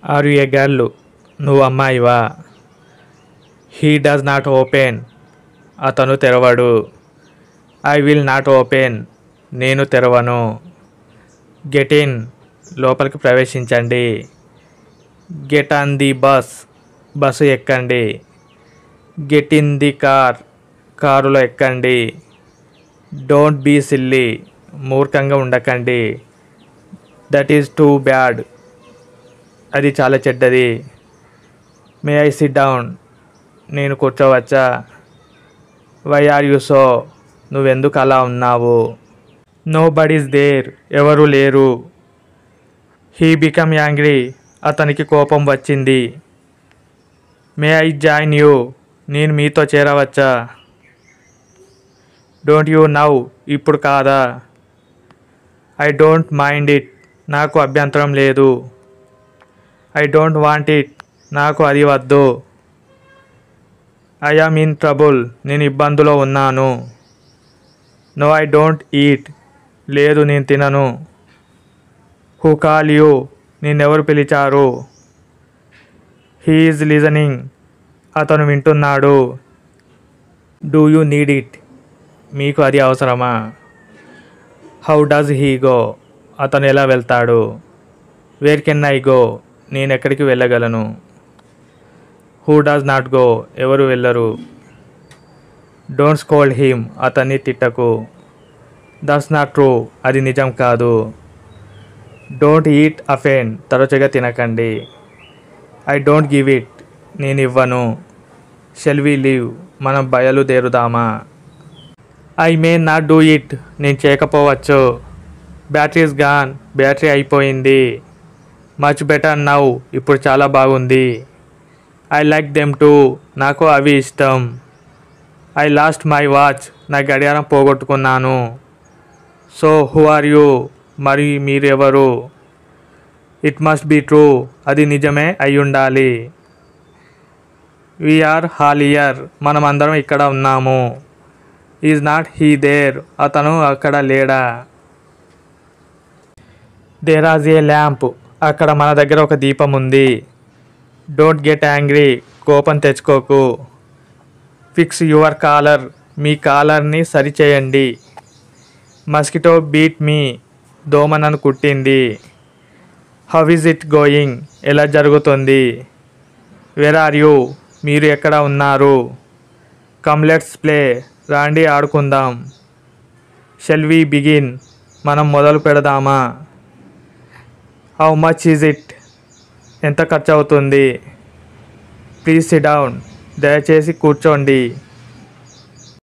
Are you a girl? నువ్వు అమ్మాయివా? He does not open. అతను తెరవడు. I will not open. నేను తెరవను. Get in. లోపలికి ప్రవేశించండి. Get on the bus. Bus ఎక్కండి. Get in the car. కారులో ఎక్కండి. Don't be silly. మూర్ఖంగా ఉండకండి. That is too bad. అది చాలా చెడ్డది. May I sit down. నేను కూర్చోవచ్చా? Why are you so? నువ్వెందుకు అలా ఉన్నావు? Nobody's there. ఎవరు లేరు. He become angry. అతనికి కోపం వచ్చింది. May I join you. నేను మీతో చేరవచ్చా? Don't you now. ఇప్పుడు కాదా? I don't mind it. నాకు అభ్యంతరం లేదు. I don't want it. నాకు అది వద్దు. I am in trouble. నేను ఇబ్బందులో ఉన్నాను. No I don't eat. లేదు నేను తినను. Who call you. నిన్నెవరు పిలిచారు? He is listening. అతను వింటున్నాడు. Do you need it. మీకు అది అవసరమా? How does he go. అతను ఎలా వెళ్తాడు? Where can I go. నేను ఎక్కడికి వెళ్ళగలను? Who does not go. ఎవరు వెళ్ళరు. Don't scold him. అతన్ని తిట్టకు. That's not true. అది నిజం కాదు. Don't eat often. తరచుగా తినకండి. I don't give it. నేను ఇవ్వను. Shall we leave. మనం బయలుదేరుదామా? I may not do it. నేను చేయకపోవచ్చు. Batteries gone. బ్యాటరీ అయిపోయింది. Much better now. ఇప్పుడు చాలా బాగుంది. I like them too. నాకు అవి ఇష్టం. I lost my watch. నా గడియారం పోగొట్టుకున్నాను. So who are you. మరి మీరెవరు? It must be true. అది నిజమే అయ్యుండాలి. We are all here. మనమందరం ఇక్కడ ఉన్నాము. Is not he there. అతను అక్కడ లేడా? There is a lamp. అక్కడ మన దగ్గర ఒక దీపం ఉంది. Don't get angry. కోపం తెచ్చుకోకు. Fix your collar. మీ కాలర్ని సరిచేయండి. Mosquito beat me. దోమ నన్ను కుట్టింది. How is it going. ఎలా జరుగుతుంది? Where are you. మీరు ఎక్కడ ఉన్నారు? Come let's play. రాండి ఆడుకుందాం. Shall we begin. మనం మొదలు పెడదామా? How much is it. ఎంత ఖర్చు అవుతుంది? Please SIT down. దయచేసి కూర్చోండి.